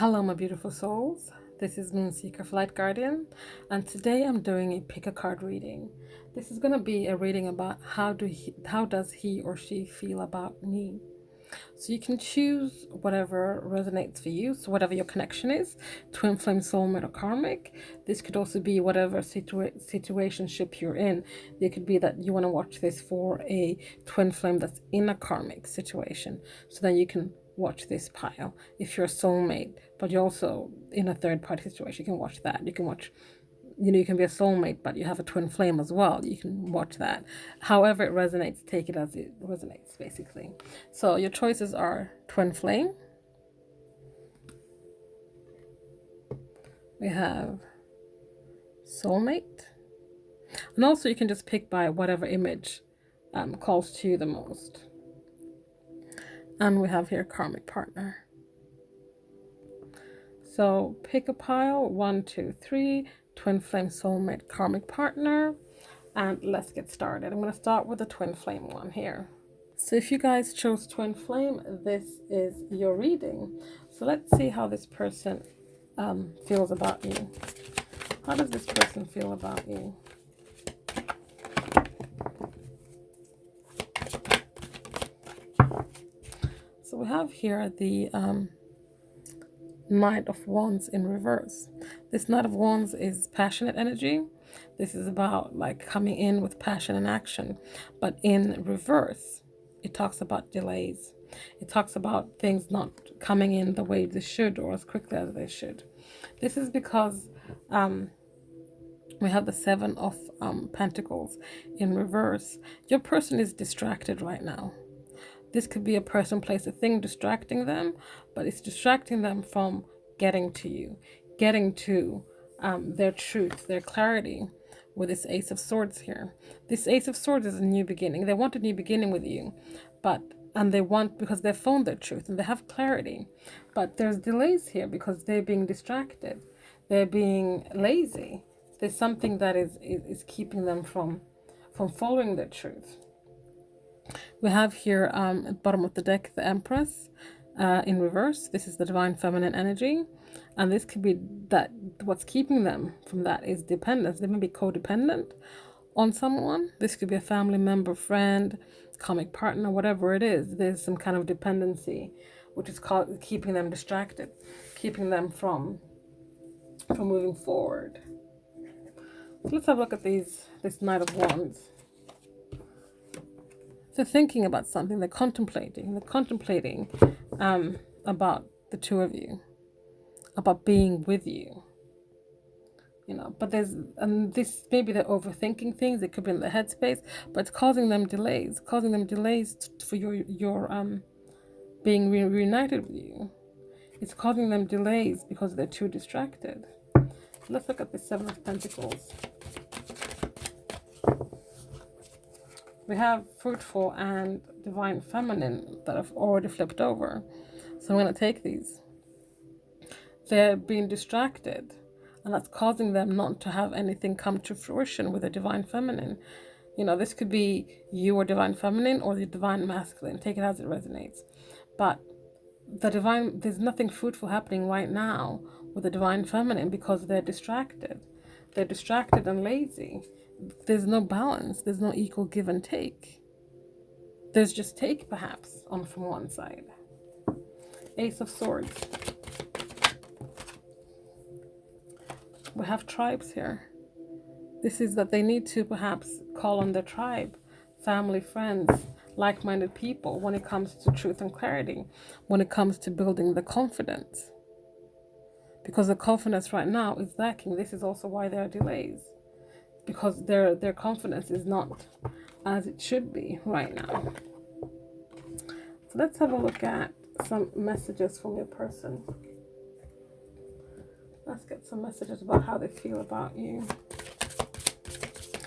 Hello, my beautiful souls. This is Moonseeker Flight Guardian, and today I'm doing a pick a card reading. This is going to be a reading about how does he or she feel about me. So you can choose whatever resonates for you. So whatever your connection is, twin flame, soulmate, or karmic. This could also be whatever situationship you're in. It could be that you want to watch this for a twin flame that's in a karmic situation. So then you can watch this pile. If you're a soulmate, but you're also in a third party situation, you can watch that. You can watch, you can be a soulmate, but you have a twin flame as well. You can watch that. However it resonates, take it as it resonates, basically. So your choices are twin flame. We have soulmate. And also you can just pick by whatever image calls to you the most. And we have here karmic partner. So pick a pile, 1, 2, 3, twin flame, soulmate, karmic partner, and let's get started. I'm going to start with the twin flame one here. So if you guys chose twin flame, this is your reading. So let's see how this person feels about you. How does this person feel about you? So we have here the Knight of Wands in reverse. This Knight of Wands is passionate energy. This is about like coming in with passion and action. But in reverse, it talks about delays. It talks about things not coming in the way they should or as quickly as they should. This is because we have the Seven of Pentacles in reverse. Your person is distracted right now. This could be a person, place, a thing distracting them, but it's distracting them from getting to you, getting to their truth, their clarity with this Ace of Swords here. This Ace of Swords is a new beginning. They want a new beginning with you, and they want, because they've found their truth and they have clarity, but there's delays here because they're being distracted. They're being lazy. There's something that is keeping them from following their truth. We have here at the bottom of the deck the Empress in reverse. This is the divine feminine energy, and this could be that what's keeping them from that is dependence. They may be codependent on someone. This could be a family member, friend, karmic partner, whatever it is. There's some kind of dependency which is keeping them distracted, keeping them from moving forward. So let's have a look at this Knight of Wands. They're thinking about something, they're contemplating about the two of you, about being with you, but this, maybe they're overthinking things. It could be in the headspace, but it's causing them delays for your being reunited with you. It's causing them delays because they're too distracted. Let's look at the Seven of Pentacles. We have fruitful and divine feminine that have already flipped over. So I'm going to take these. They're being distracted, and that's causing them not to have anything come to fruition with the divine feminine. This could be you or divine feminine or the divine masculine. Take it as it resonates. But there's nothing fruitful happening right now with the divine feminine because they're distracted. They're distracted and lazy. There's no balance. There's no equal give and take. There's just take, perhaps, from one side. Ace of Swords. We have tribes here. This is that they need to perhaps call on their tribe, family, friends, like-minded people when it comes to truth and clarity, when it comes to building the confidence. Because the confidence right now is lacking. This is also why there are delays. Because their confidence is not as it should be right now. So let's have a look at some messages from your person. Let's get some messages about how they feel about you.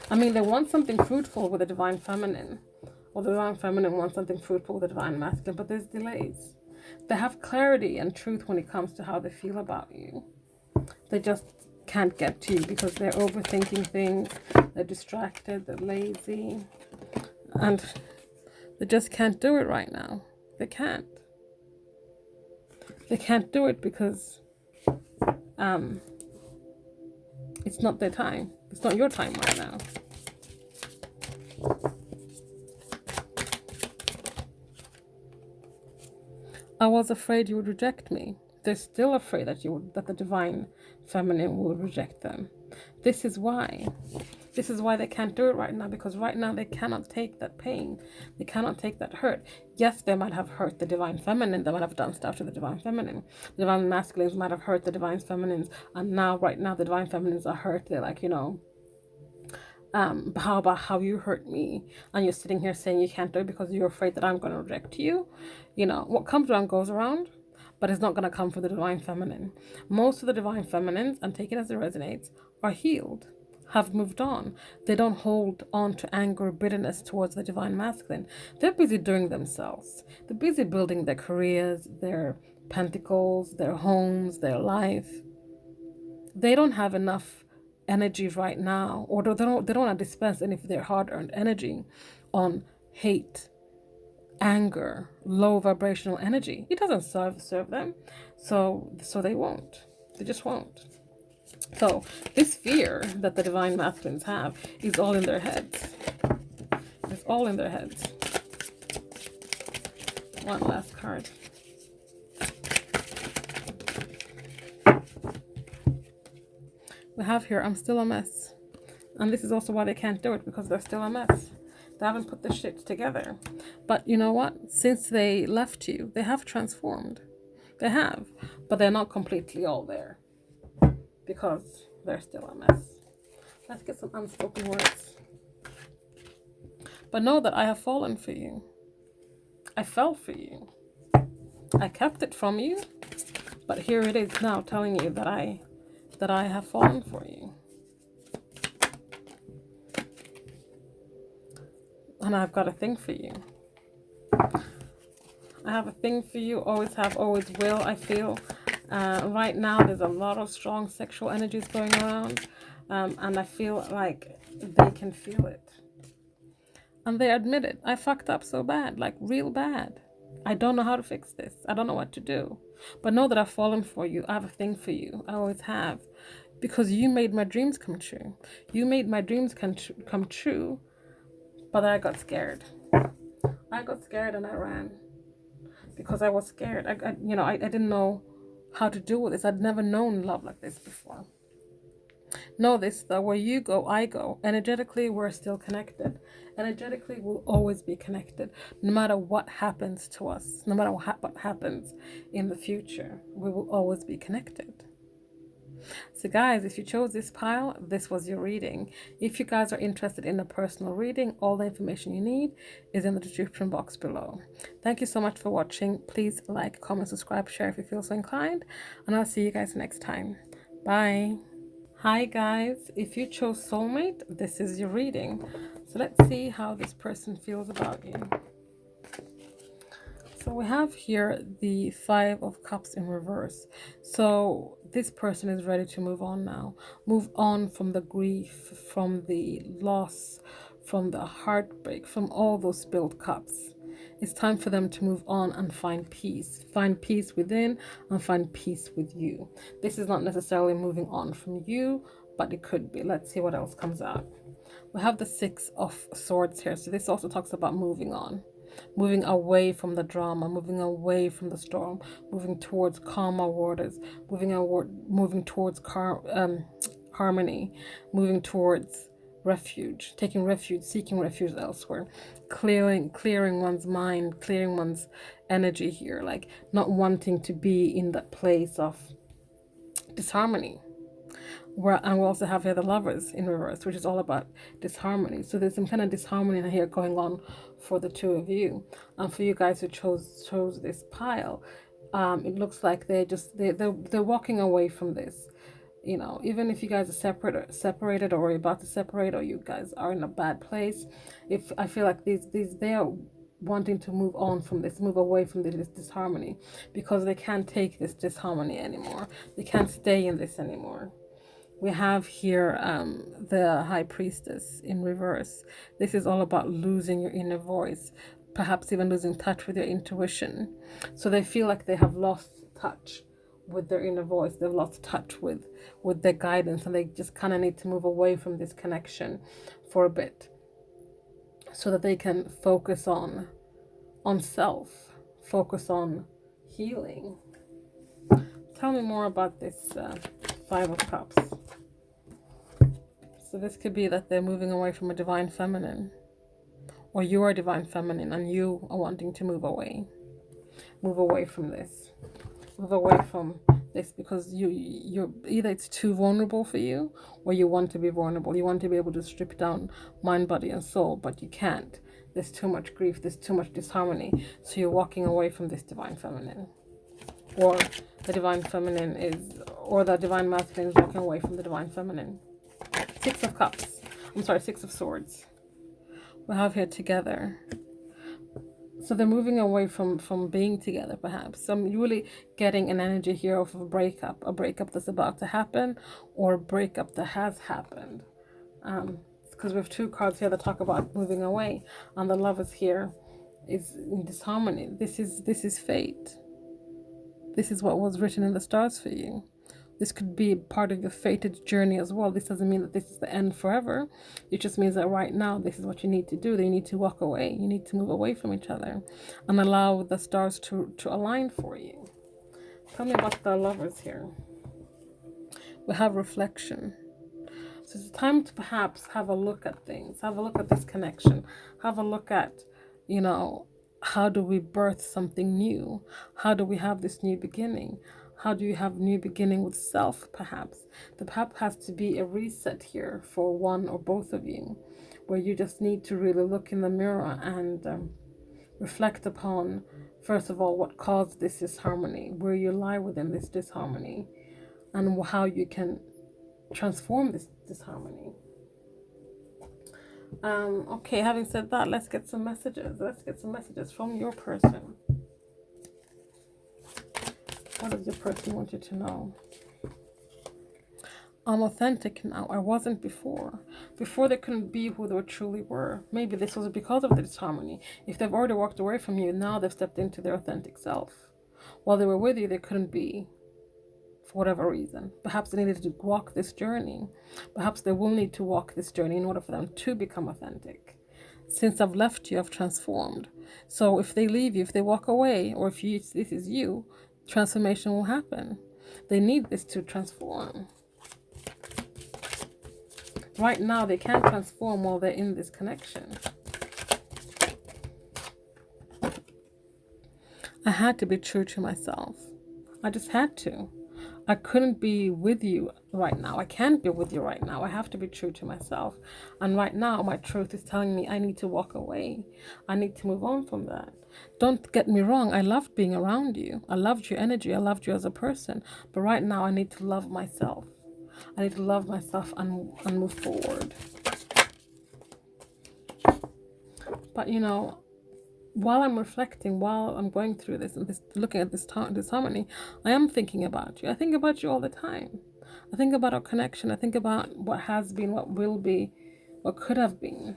They want something fruitful with the divine feminine, or the divine feminine wants something fruitful with the divine masculine, but there's delays. They have clarity and truth when it comes to how they feel about you. They just can't get to you because they're overthinking things, they're distracted, they're lazy, and they just can't do it right now. They can't do it because It's not their time. It's not your time right now. I was afraid you would reject me. They're still afraid that the divine feminine will reject them. This is why. This is why they can't do it right now, because right now they cannot take that pain. They cannot take that hurt. Yes, they might have hurt the divine feminine. They might have done stuff to the divine feminine. The divine masculines might have hurt the divine feminines. And now, right now, the divine feminines are hurt. They're like, how about how you hurt me? And you're sitting here saying you can't do it because you're afraid that I'm going to reject you. What comes around goes around, but it's not going to come for the divine feminine. Most of the divine feminines, and take it as it resonates, are healed, have moved on. They don't hold on to anger or bitterness towards the divine masculine. They're busy doing themselves. They're busy building their careers, their pentacles, their homes, their life. They don't have enough energy right now, or they don't want to dispense any of their hard-earned energy on hate, anger, low vibrational energy. It doesn't serve them, so they won't. They just won't. So this fear that the divine masculines have is all in their heads. It's all in their heads. One last card. We have here, I'm still a mess. And this is also why they can't do it, because they're still a mess. They haven't put the shit together. But you know what? Since they left you, they have transformed. They have. But they're not completely all there, because they're still a mess. Let's get some unspoken words. But know that I have fallen for you. I fell for you. I kept it from you. But here it is now telling you that I have fallen for you. And I've got a thing for you. I have a thing for you. Always have, always will, I feel. Right now, there's a lot of strong sexual energies going around. And I feel like they can feel it. And they admit it. I fucked up so bad, like real bad. I don't know how to fix this. I don't know what to do. But know that I've fallen for you. I have a thing for you. I always have. Because you made my dreams come true. You made my dreams come true. But I got scared. I got scared and I ran. Because I was scared. I didn't know how to deal with this. I'd never known love like this before. Know this, that where you go, I go. Energetically, we're still connected. Energetically, we'll always be connected. No matter what happens to us, no matter what happens in the future, we will always be connected. So guys, if you chose this pile, this was your reading. If you guys are interested in a personal reading, all the information you need is in the description box below. Thank you so much for watching. Please like, comment, subscribe, share if you feel so inclined. And I'll see you guys next time. Bye. Hi guys, if you chose soulmate, this is your reading. So let's see how this person feels about you. So we have here the 5 of Cups in reverse. So this person is ready to move on now. Move on from the grief, from the loss, from the heartbreak, from all those spilled cups. It's time for them to move on and find peace. Find peace within and find peace with you. This is not necessarily moving on from you, but it could be. Let's see what else comes out. We have the 6 of Swords here. So this also talks about moving on. Moving away from the drama, moving away from the storm, moving towards calmer waters, moving towards harmony, moving towards refuge, taking refuge, seeking refuge elsewhere, clearing one's mind, clearing one's energy here, like not wanting to be in that place of disharmony. And we also have here the Lovers in reverse, which is all about disharmony. So there's some kind of disharmony here going on for the two of you. And for you guys who chose this pile, it looks like they're walking away from this. Even if you guys are separated or you're about to separate, or you guys are in a bad place, I feel like they are wanting to move on from this, move away from this disharmony, because they can't take this disharmony anymore. They can't stay in this anymore. We have here the High Priestess in reverse. This is all about losing your inner voice, perhaps even losing touch with your intuition. So they feel like they have lost touch with their inner voice. They've lost touch with their guidance, and they just kind of need to move away from this connection for a bit so that they can focus on self, focus on healing. Tell me more about this Five of Cups. So this could be that they're moving away from a divine feminine, or you are a divine feminine and you are wanting to move away from this, move away from this, because you're either it's too vulnerable for you, or you want to be vulnerable. You want to be able to strip down mind, body, and soul, but you can't. There's too much grief, there's too much disharmony, so you're walking away from this divine feminine, or the divine feminine is, or the divine masculine is walking away from the divine feminine. Six of Cups. I'm sorry, Six of Swords. We have here together. So they're moving away from being together, perhaps. So I'm really getting an energy here of a breakup that's about to happen, or a breakup that has happened. Because we have two cards here that talk about moving away, and the Lovers here is in disharmony. This is fate. This is what was written in the stars for you. This could be part of your fated journey as well. This doesn't mean that this is the end forever. It just means that right now, this is what you need to do. You need to walk away. You need to move away from each other and allow the stars to align for you. Tell me about the Lovers here. We have reflection. So it's time to perhaps have a look at things. Have a look at this connection. Have a look at, how do we birth something new? How do we have this new beginning? How do you have new beginning with self, perhaps? The perhaps has to be a reset here for one or both of you, where you just need to really look in the mirror and reflect upon, first of all, what caused this disharmony, where you lie within this disharmony, and how you can transform this disharmony. Okay, having said that, let's get some messages. Let's get some messages from your person. What does your person want you to know? I'm authentic now. I wasn't before. Before they couldn't be who they truly were. Maybe this was because of the disharmony. If they've already walked away from you, now they've stepped into their authentic self. While they were with you, they couldn't be, for whatever reason. Perhaps they needed to walk this journey. Perhaps they will need to walk this journey in order for them to become authentic. Since I've left you, I've transformed. So if they leave you, if they walk away, or if this is you, transformation will happen. They need this to transform. Right now, they can't transform while they're in this connection. I had to be true to myself. I just had to. I couldn't be with you right now. I can't be with you right now. I have to be true to myself. And right now, my truth is telling me I need to walk away. I need to move on from that. Don't get me wrong. I loved being around you. I loved your energy. I loved you as a person. But right now, I need to love myself. I need to love myself and move forward. But, while I'm reflecting, while I'm going through this and looking at this harmony, I am thinking about you. I think about you all the time. I think about our connection. I think about what has been, what will be, what could have been.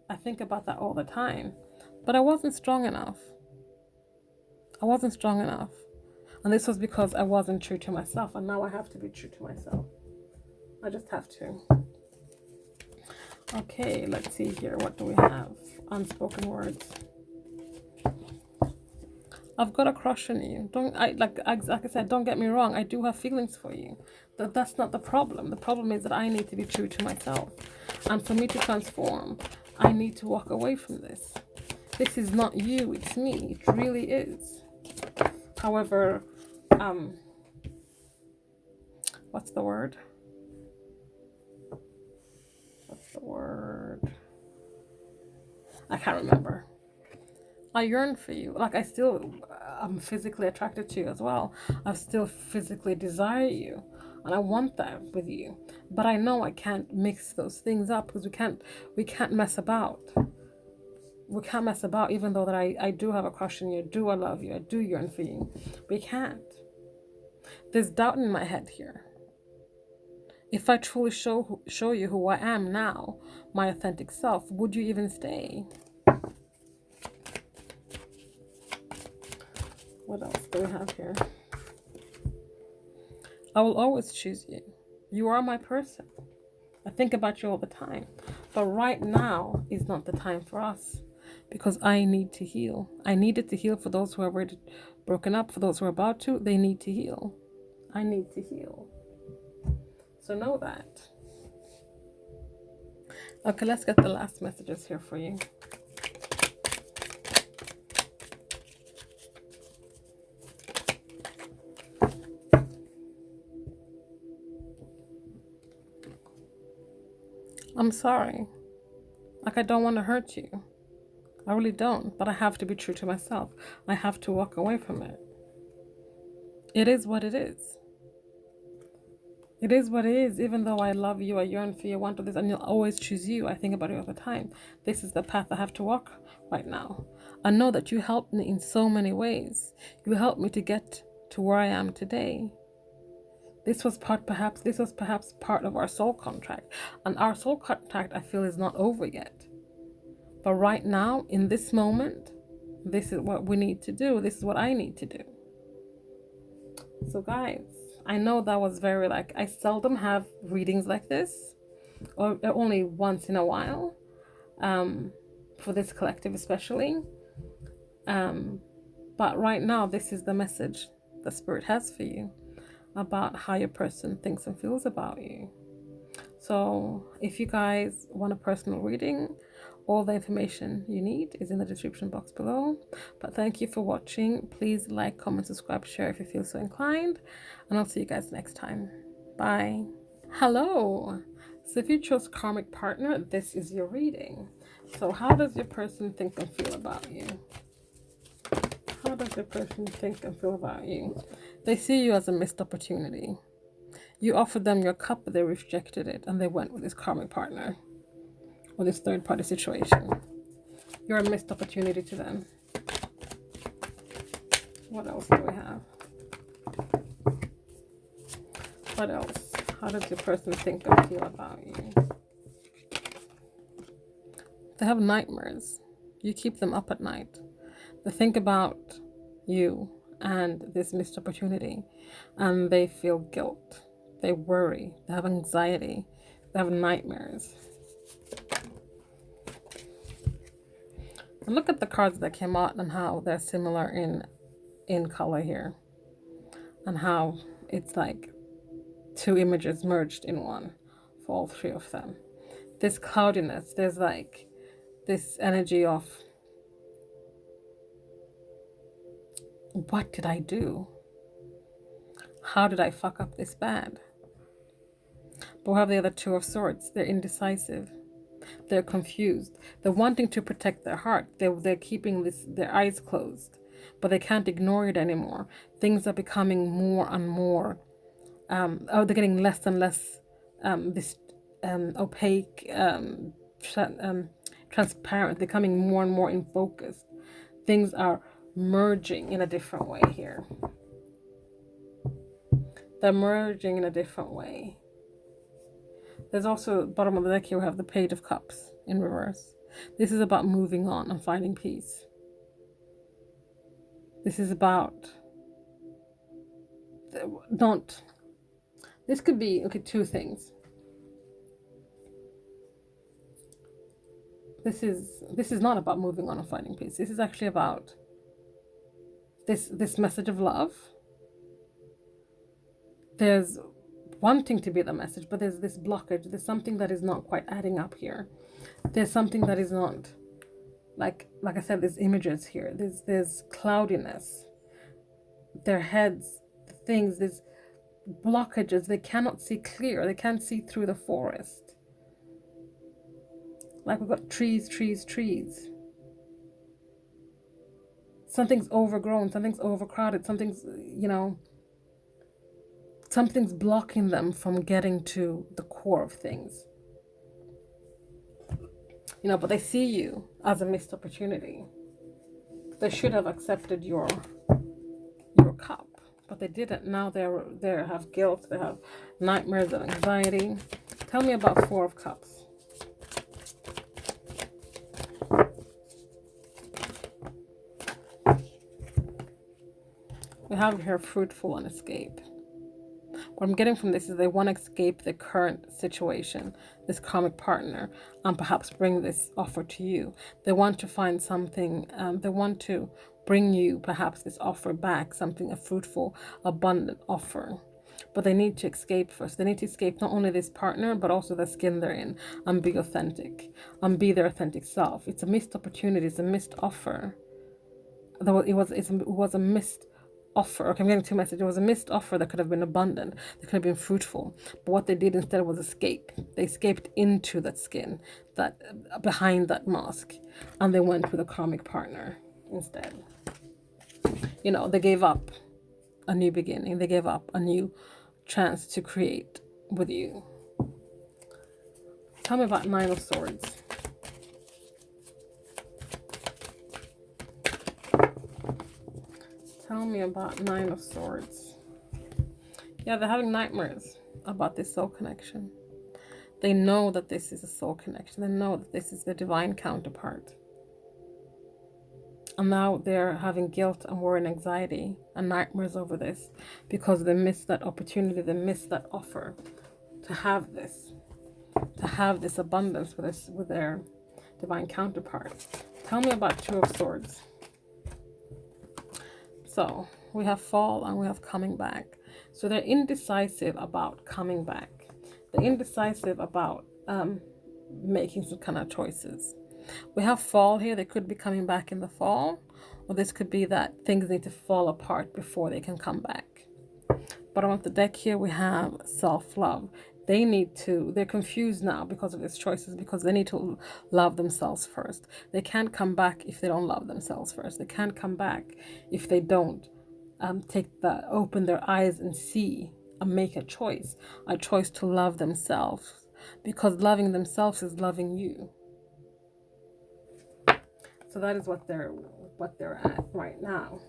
I think about that all the time. But I wasn't strong enough. I wasn't strong enough. And this was because I wasn't true to myself. And now I have to be true to myself. I just have to. Okay, let's see here. What do we have? Unspoken words. I've got a crush on you. Like I said, don't get me wrong. I do have feelings for you. That's not the problem. The problem is that I need to be true to myself. And for me to transform, I need to walk away from this. This is not you, it's me. It really is. However, what's the word? I can't remember. I yearn for you. Like I'm physically attracted to you as well. I still physically desire you. And I want that with you. But I know I can't mix those things up because we can't mess about. We can't mess about, even though that I do have a crush on you. I love you. I do yearn for you. We can't. There's doubt in my head here. If I truly show you who I am now, my authentic self, would you even stay? What else do we have here? I will always choose you. You are my person. I think about you all the time. But right now is not the time for us, because I need to heal. I needed to heal. For those who are already broken up, for those who are about to, they need to heal. I need to heal. So know that. Okay, let's get the last messages here for you. I'm sorry. Like, I don't want to hurt you. I really don't. But I have to be true to myself. I have to walk away from it. It is what it is. It is what it is. Even though I love you, I yearn for you, I want to this, and you'll always choose you. I think about it all the time. This is the path I have to walk right now. I know that you helped me in so many ways. You helped me to get to where I am today. This was perhaps part of our soul contract. And our soul contract, I feel, is not over yet. But right now, in this moment, this is what we need to do. This is what I need to do. So guys, I know that was very, like, I seldom have readings like this, or only once in a while, for this collective especially. But right now, this is the message the Spirit has for you about how your person thinks and feels about you. So if you guys want a personal reading, all the information you need is in the description box below. But thank you for watching. Please like, comment, subscribe, share if you feel so inclined. And I'll see you guys next time. Bye. Hello. So if you chose karmic partner, this is your reading. So how does your person think and feel about you? How does your person think and feel about you? They see you as a missed opportunity. You offered them your cup, but they rejected it, and they went with this karmic partner or this third-party situation. You're a missed opportunity to them. What else do we have? What else? How does your person think and feel about you? They have nightmares. You keep them up at night. They think about you and this missed opportunity, and they feel guilt. They worry. They have anxiety. They have nightmares. And look at the cards that came out and how they're similar in color here, and how it's like two images merged in one for all three of them. This cloudiness, there's like this energy of, what did I do? How did I fuck up this bad? But we have the other Two of Swords. They're indecisive. They're confused. They're wanting to protect their heart. They're keeping their eyes closed, but they can't ignore it anymore. Things are becoming more and more. They're getting less and less opaque, transparent. They're coming more and more in focus. Things are merging in a different way here. They're merging in a different way. There's also, bottom of the deck here, we have the Page of Cups in reverse. This is about moving on and finding peace. This is about, this could be, okay, two things. This is not about moving on and finding peace. This is actually about this message of love. There's wanting to be the message, but there's this blockage. There's something that is not quite adding up here. There's something that is not, like I said, there's images here. There's cloudiness. Their heads, things, there's blockages. They cannot see clear. They can't see through the forest. Like we've got trees. Something's overgrown. Something's overcrowded. Something's, something's blocking them from getting to the core of things. But they see you as a missed opportunity. They should have accepted your cup, but they didn't. Now they have guilt. They have nightmares and anxiety. Tell me about Four of Cups. We have here fruitful and escape. What I'm getting from this is they want to escape the current situation, this karmic partner, and perhaps bring this offer to you. They want to find something, they want to bring you perhaps this offer back, something, a fruitful, abundant offer. But they need to escape first. They need to escape not only this partner, but also the skin they're in, and be authentic, and be their authentic self. It's a missed opportunity, it's a missed offer. It was a missed offer. Okay, I'm getting two messages. It was a missed offer that could have been abundant, that could have been fruitful. But what they did instead was escape. They escaped into that skin, that behind that mask, and they went with a karmic partner instead. You know, they gave up a new beginning. They gave up a new chance to create with you. Tell me about Nine of Swords. Tell me about Nine of Swords. Yeah, they're having nightmares about this soul connection. They know that this is a soul connection. They know that this is their divine counterpart. And now they're having guilt and worry and anxiety and nightmares over this because they missed that opportunity. They missed that offer to have this abundance with their divine counterpart. Tell me about Two of Swords. So we have fall and we have coming back. So they're indecisive about coming back. They're indecisive about making some kind of choices. We have fall here. They could be coming back in the fall, or this could be that things need to fall apart before they can come back. But on the deck here we have self-love. They're confused now because of these choices, because they need to love themselves first. They can't come back if they don't love themselves first. They can't come back if they don't open their eyes and see and make a choice to love themselves, because loving themselves is loving you. So that is what they're at right now.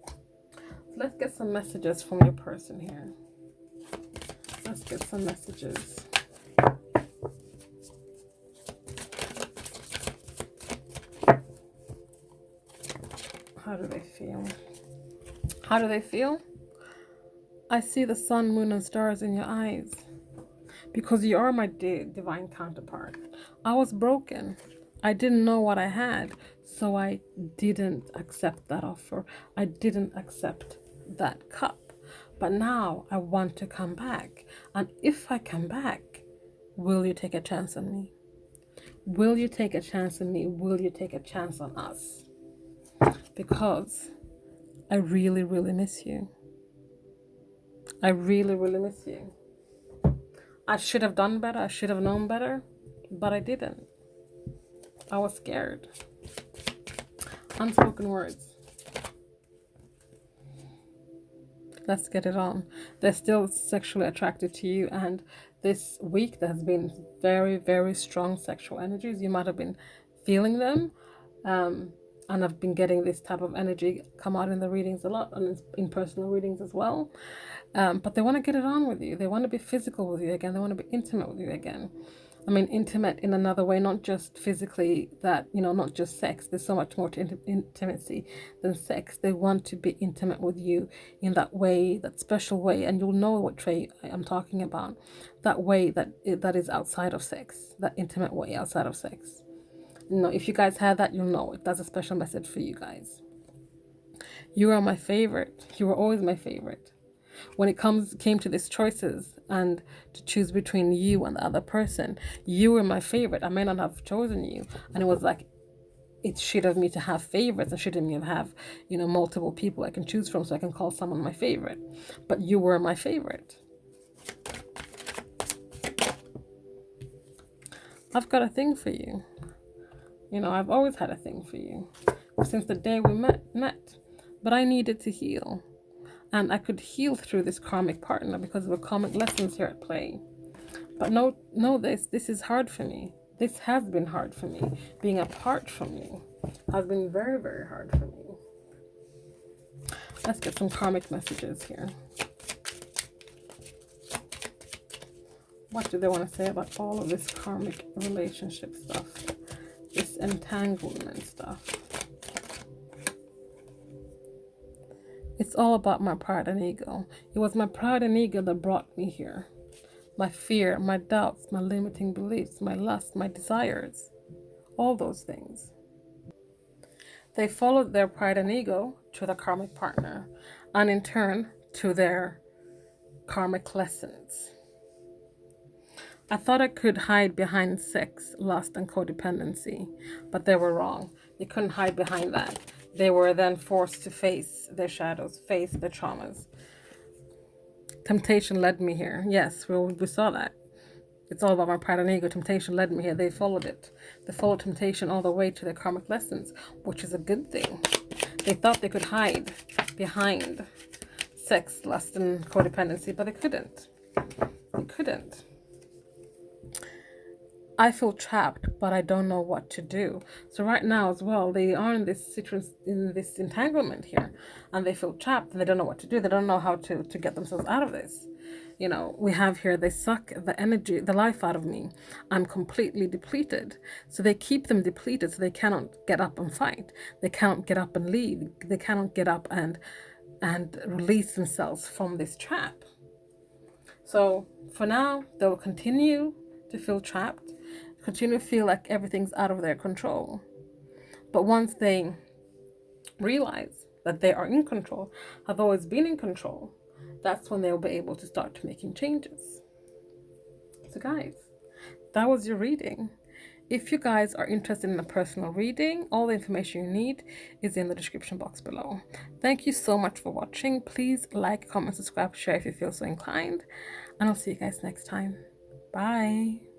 So let's get some messages from your person here. Let's get some messages. How do they feel? How do they feel? I see the sun, moon, and stars in your eyes, because you are my divine counterpart. I was broken. I didn't know what I had, so I didn't accept that offer. I didn't accept that cup. But now I want to come back. And if I come back, will you take a chance on me? Will you take a chance on me? Will you take a chance on us? Because I really, really miss you. I really, really miss you. I should have done better. I should have known better, but I didn't. I was scared. Unspoken words. Let's get it on. They're still sexually attracted to you, and this week there has been very, very strong sexual energies. You might have been feeling them, and I've been getting this type of energy come out in the readings a lot, and in personal readings as well. But they want to get it on with you. They want to be physical with you again. They want to be intimate with you again. I mean, intimate in another way, not just physically, not just sex. There's so much more to intimacy than sex. They want to be intimate with you in that way, that special way, and you'll know what way I'm talking about. That way that is outside of sex, that intimate way outside of sex. If you guys had that, you'll know it. That's a special message for you guys. You are my favorite. You were always my favorite. When it came to these choices and to choose between you and the other person, you were my favorite. I may not have chosen you, and it was like, it's shit of me to have favorites. And shit of me to have, multiple people I can choose from, so I can call someone my favorite. But you were my favorite. I've got a thing for you. I've always had a thing for you since the day we met. But I needed to heal. And I could heal through this karmic partner because there were karmic lessons here at play. But know this is hard for me. This has been hard for me. Being apart from you has been very, very hard for me. Let's get some karmic messages here. What do they want to say about all of this karmic relationship stuff? This entanglement stuff. It's all about my pride and ego. It was my pride and ego that brought me here. My fear, my doubts, my limiting beliefs, my lust, my desires, all those things. They followed their pride and ego to the karmic partner, and in turn to their karmic lessons. I thought I could hide behind sex, lust, and codependency, but they were wrong. They couldn't hide behind that. They were then forced to face their shadows, face their traumas. Temptation led me here. Yes, we saw that. It's all about my pride and ego. Temptation led me here. They followed it. They followed temptation all the way to their karmic lessons, which is a good thing. They thought they could hide behind sex, lust, and codependency, but they couldn't. They couldn't. I feel trapped, but I don't know what to do. So right now as well, they are in this entanglement here, and they feel trapped and they don't know what to do. They don't know how to get themselves out of this. You know, we have here, they suck the energy, the life out of me. I'm completely depleted. So they keep them depleted so they cannot get up and fight. They cannot get up and leave. They cannot get up and release themselves from this trap. So for now, they'll continue to feel trapped, continue to feel like everything's out of their control. But once they realize that they are in control, have always been in control, that's when they'll be able to start making changes. So guys, that was your reading. If you guys are interested in a personal reading, all the information you need is in the description box below. Thank you so much for watching. Please like, comment, subscribe, share if you feel so inclined. And I'll see you guys next time. Bye.